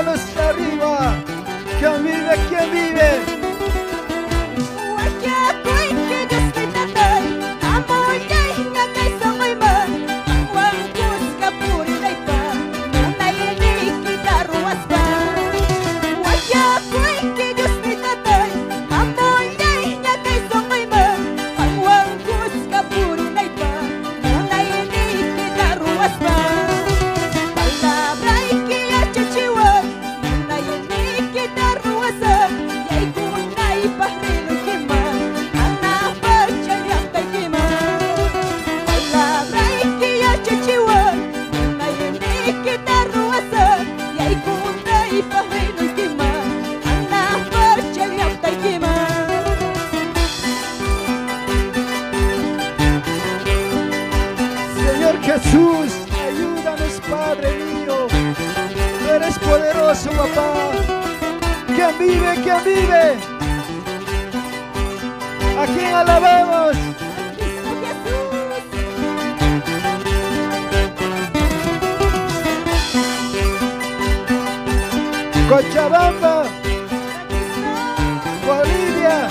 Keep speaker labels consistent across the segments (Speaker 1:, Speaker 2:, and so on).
Speaker 1: manos arriba. ¿Quién vive? ¿Quién vive? Jesús, ayúdanos, Padre mío. Tú eres poderoso, papá. ¿Quién vive? ¿Quién vive? ¿A quién alabamos? Cochabamba, Bolivia.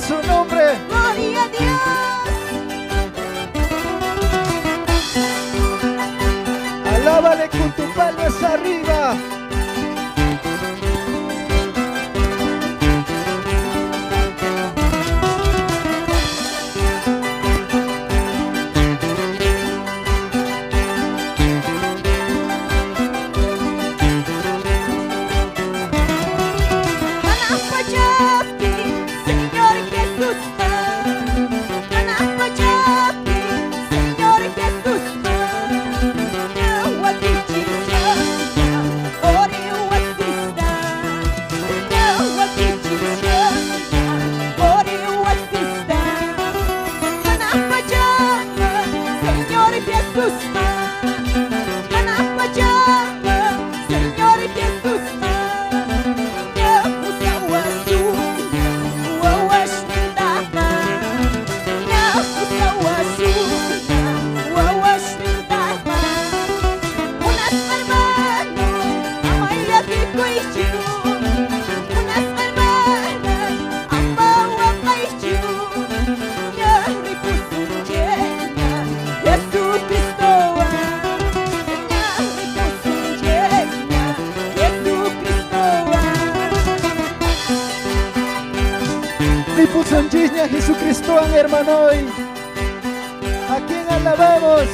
Speaker 1: Su nombre.
Speaker 2: Gloria a Dios.
Speaker 1: Alábale con tus palmas arriba. Sanjinya Jesucristoan hermanoi. ¿A quién alabamos?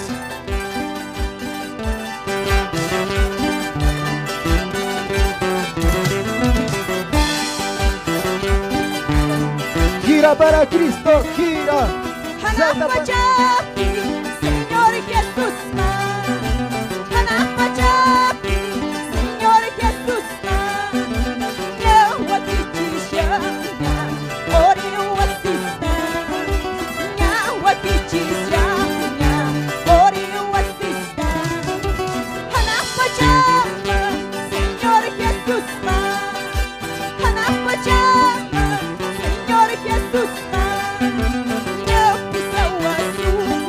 Speaker 1: Gira para Cristo, gira. Salta para...
Speaker 2: Señor Jesús, Señor Jesús, eu aqui te chamo, por eu assista, eu aqui te chamo, por eu assista, Señor Jesús, Señor Jesús, eu que sou azul.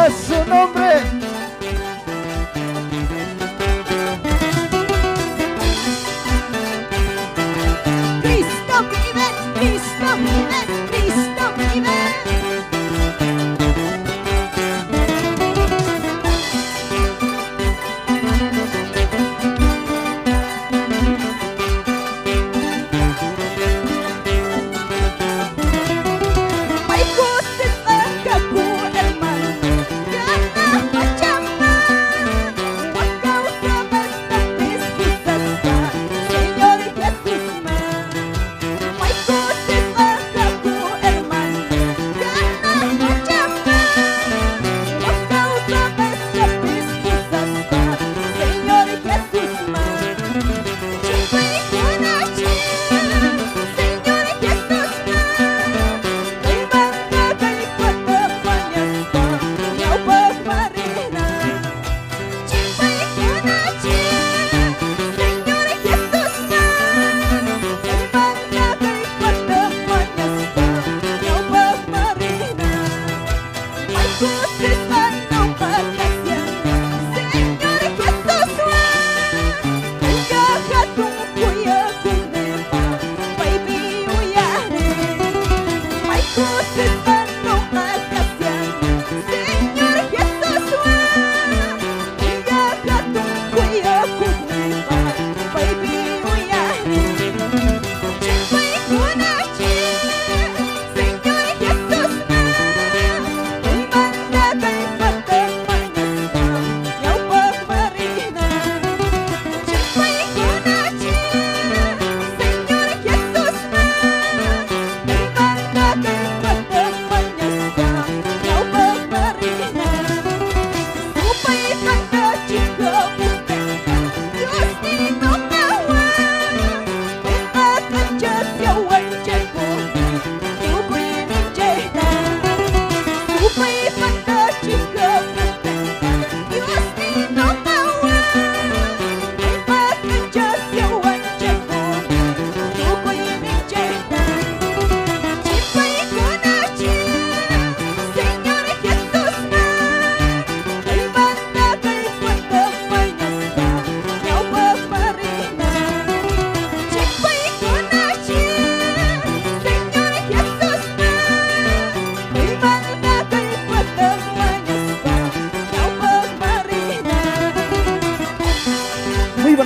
Speaker 1: a su nombre.
Speaker 2: Cristo vive, Cristo vive, Cristo vive.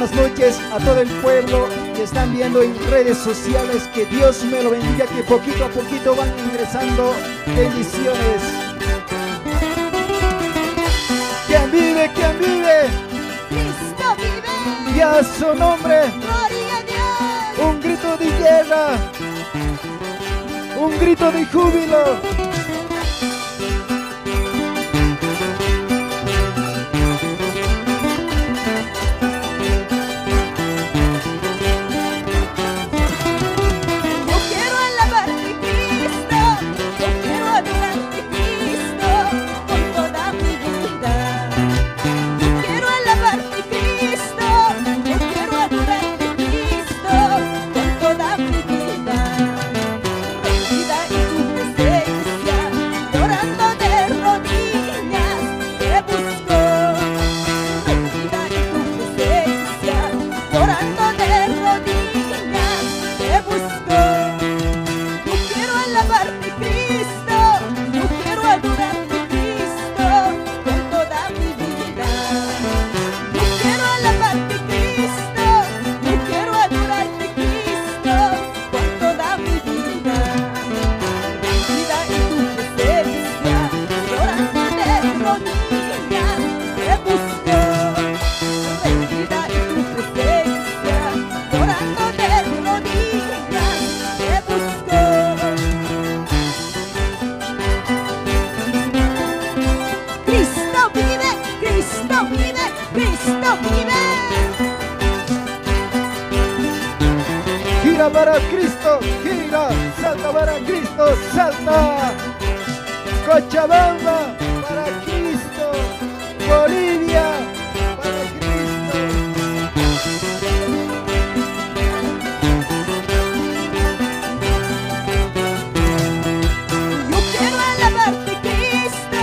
Speaker 1: Buenas noches a todo el pueblo que están viendo en redes sociales. Que Dios me lo bendiga, que poquito a poquito van ingresando bendiciones. ¿Quién vive? ¿Quién vive?
Speaker 2: Cristo vive.
Speaker 1: Y a su nombre,
Speaker 2: Gloria a Dios.
Speaker 1: un grito de guerra, un grito de júbilo. Gira para Cristo, gira, salta para Cristo, salta. Cochabamba para Cristo, Bolivia para Cristo.
Speaker 2: Yo quiero alabarte, Cristo,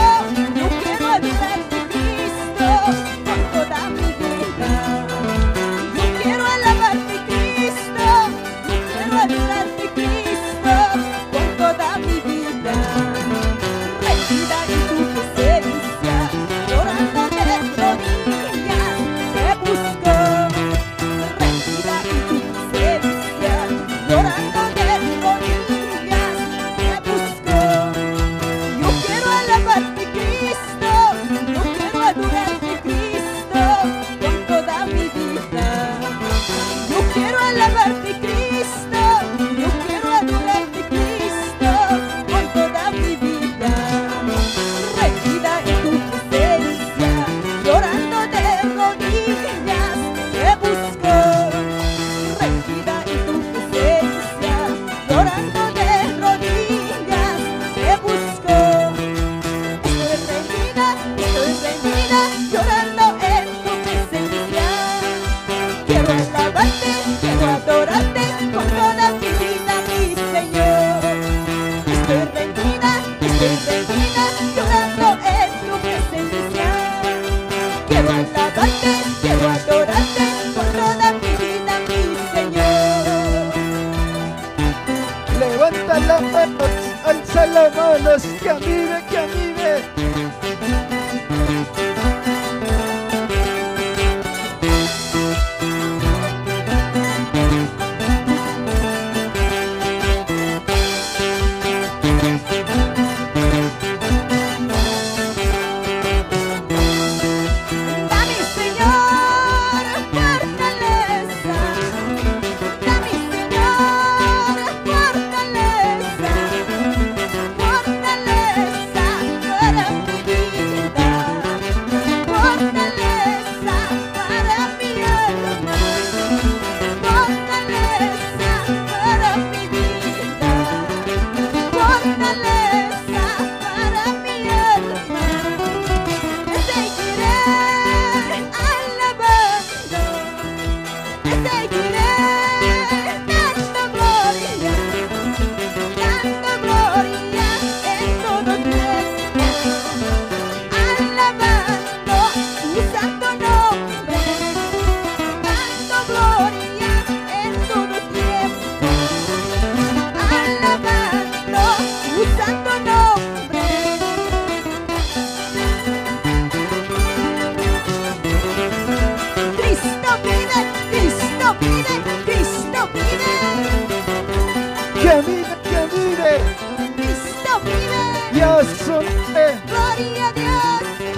Speaker 2: yo quiero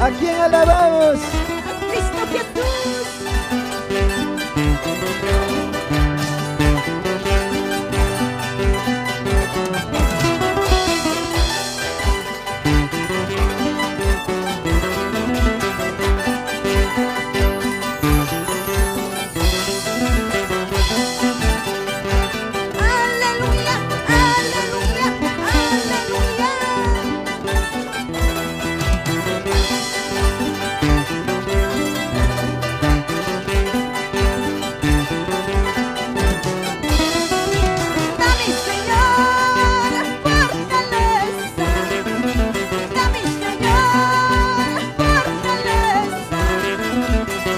Speaker 1: ¿A quién alabamos?
Speaker 2: A Cristo Jesús. Aleluya, aleluya, aleluya. Dame, Señor, fortaleza. Dame, Señor, fortaleza.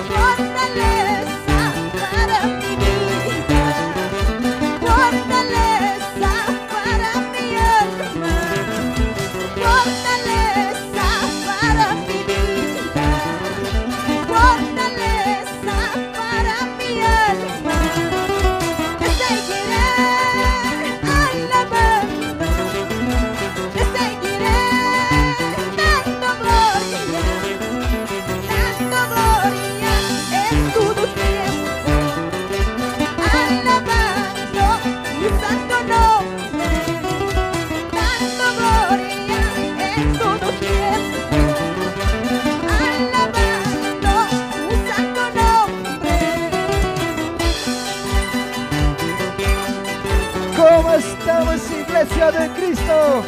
Speaker 2: Fortaleza para mi vida. Fortaleza para mi alma. Fortaleza para mi vida. Fortaleza para mi alma. Te seguiré alabando. Te seguiré dando gloria en todo tiempo. Alabando tu santo nombre, dando gloria en todo tiempo. Alabando tu santo nombre.
Speaker 1: ¿Cómo estamos, Iglesia de Cristo?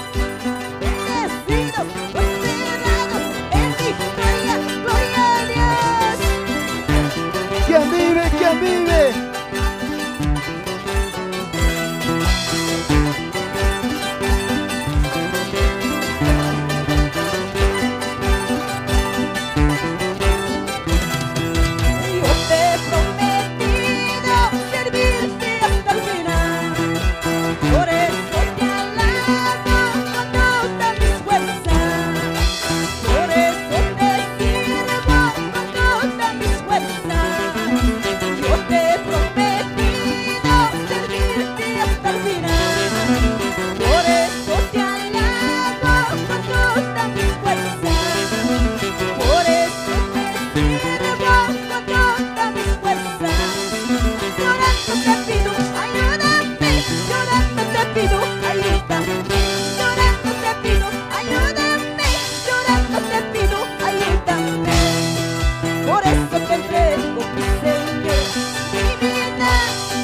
Speaker 2: Bendecidos, prosperados en victoria, gloria a Dios.
Speaker 1: ¿Quién vive? ¿Quién vive?
Speaker 2: Yo te he prometido servirte hasta el final. Por eso te alabo con todas mis fuerzas. Por eso te sirvo con todas mis fuerzas. Yo te he prometido servirte hasta el final. Por eso te alabo con todas mis fuerzas. Por eso te sirvo con todas mis fuerzas. Llorando te pido, ayúdame. Llorando te pido, ayúdame. Llorando te pido, ayúdame. Llorando te pido, ayúdame. Por eso te entrego, mi Señor, mi vida,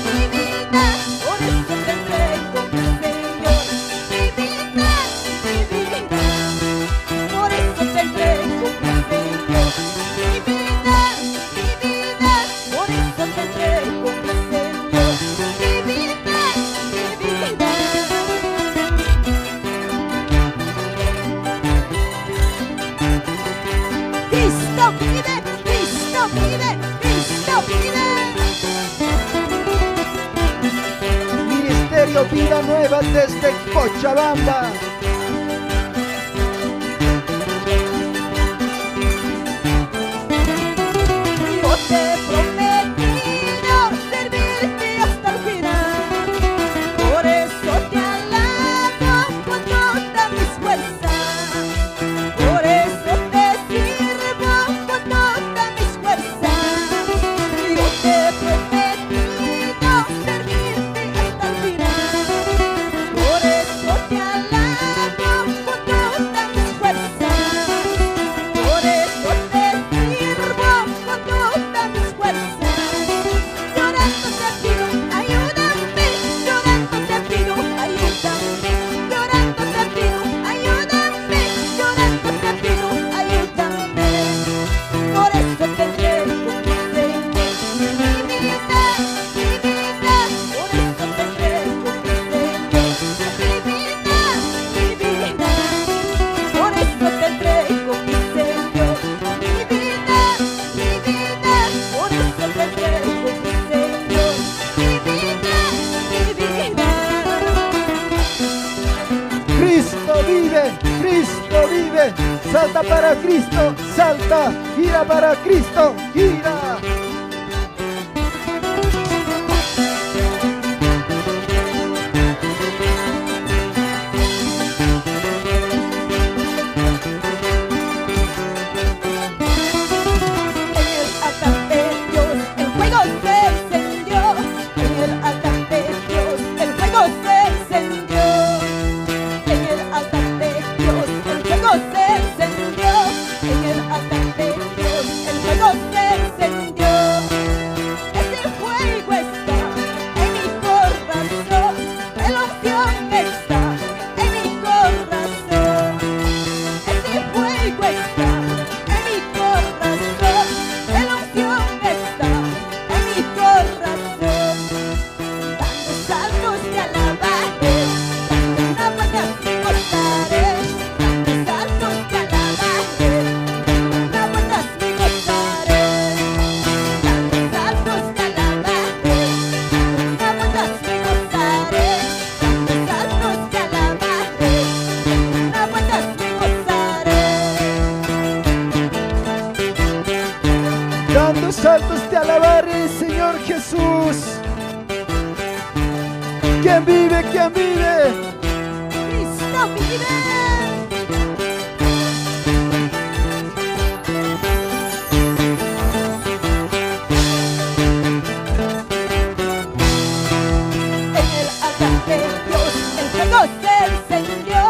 Speaker 2: mi vida. Por eso te entrego, mi Señor, mi vida, mi vida. Por eso te entrego, mi Señor, mi vida, mi vida. Por eso te entrego, mi Señor, mi vida, mi vida. Cristo vive, Cristo vive, Cristo vive.
Speaker 1: Ministerio Vida Nueva desde Cochabamba.
Speaker 2: Yo te he prometido servirte hasta el final. Por eso te alabo con todas mis fuerzas. Por eso te sirvo con todas mis fuerzas. Yo te he prometido servirte hasta el final. Por eso te alabo con todas mis fuerzas. Por eso te sirvo con todas mis fuerzas. Llorando te pido, ayúdame. Llorando te pido, ayúdame. Llorando te pido, ayúdame. Llorando te pido, ayúdame. Por eso te entrego, mi Señor, mi vida, mi vida. Por eso te entrego, mi Señor, mi vida, mi vida. Por eso te entrego, mi Señor, mi vida, mi vida. Por eso te entrego, mi Señor, mi vida, mi vida.
Speaker 1: Cristo vive, Cristo vive. Salta para Cristo, salta. Gira para Cristo, gira. los altos te alabaré, Señor Jesús. ¿Quién vive? ¿Quién vive?
Speaker 2: Cristo vive. En el altar de Dios el fuego se encendió.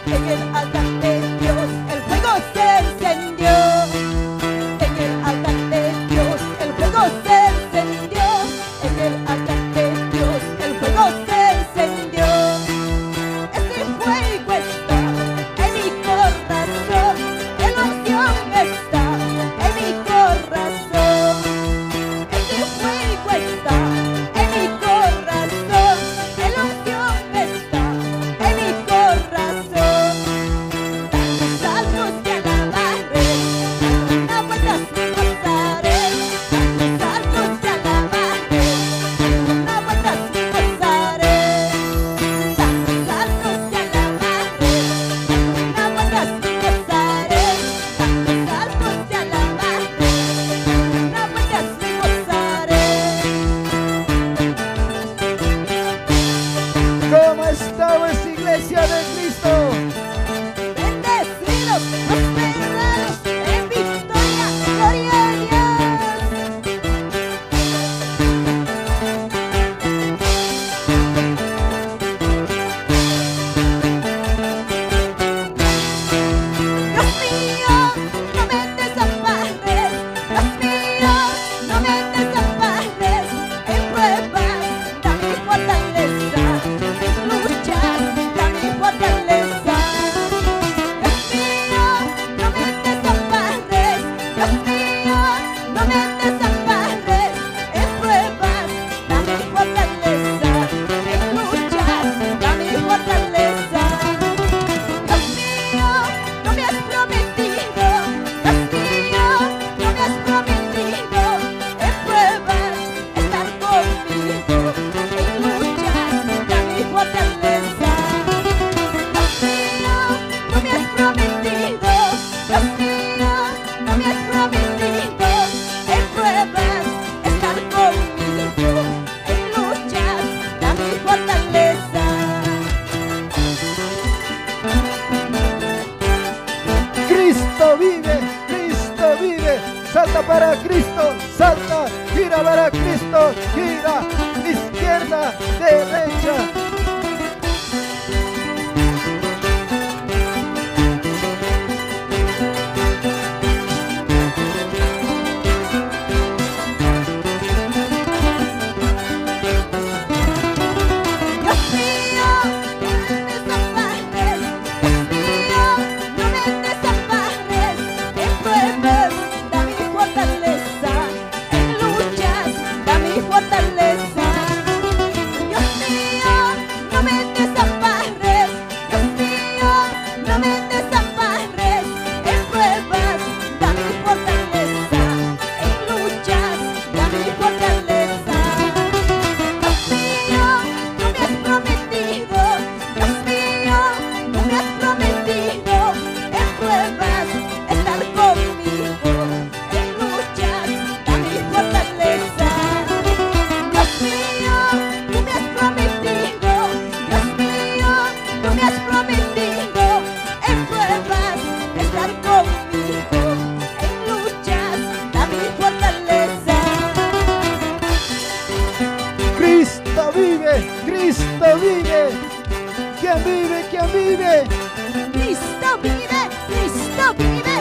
Speaker 2: En el altar de Dios el fuego se encendió. En el altar de Dios el fuego se encendió. Este fuego está en mi corazón. La unción está en mi corazón. Este fuego está en mi corazón. La unción está en mi corazón. Tantos saltos te alabaré, una vuelta sin gozaré. Tantos saltos te alabaré, una vuelta sin gozaré. Tantos saltos te alabaré, una vuelta sin gozaré. Tantos saltos te alabaré, una vuelta sin gozaré.
Speaker 1: ¿Cómo estamos, iglesia de Cristo?
Speaker 2: Bendecidos, prosperados en victoria, gloria a Dios. Dios mío, no me desampares. Dios mío, no me desampares. En pruebas, dame fortaleza. En luchas, dame fortaleza. Dios mío, no me desampares. Dios mío, no me desampares. En pruebas, dame fortaleza. En luchas, dame fortaleza. Dios mío, no me has prometido. Dios mío, no me has prometido. En pruebas, estar conmigo. En luchas, dame fortaleza. Dios mío, no me has prometido. Dios mío, no me has prometido. En pruebas, estar conmigo. En luchas, dame fortaleza.
Speaker 1: Cristo vive, Cristo vive. Salta para Cristo, salta, gira para Cristo, gira, izquierda, derecha.
Speaker 2: Dios mío, no me desampares. Dios mío, no me desampares. En pruebas, dame fortaleza. En luchas, dame fortaleza. Dios mío, no me desampares. Dios mío, no me desampares. En pruebas, dame fortaleza. En luchas, dame fortaleza. Dios mío, no me has prometido. Dios mío, no me has prometido. En pruebas, estar conmigo. En luchas, dame fortaleza. Dios mío, no me has prometido. Dios mío, no me has prometido. En pruebas, estar conmigo. En luchas, dame fortaleza.
Speaker 1: Cristo vive, Cristo vive. ¿Quién vive? ¿Quién vive?
Speaker 2: Cristo vive, Cristo vive,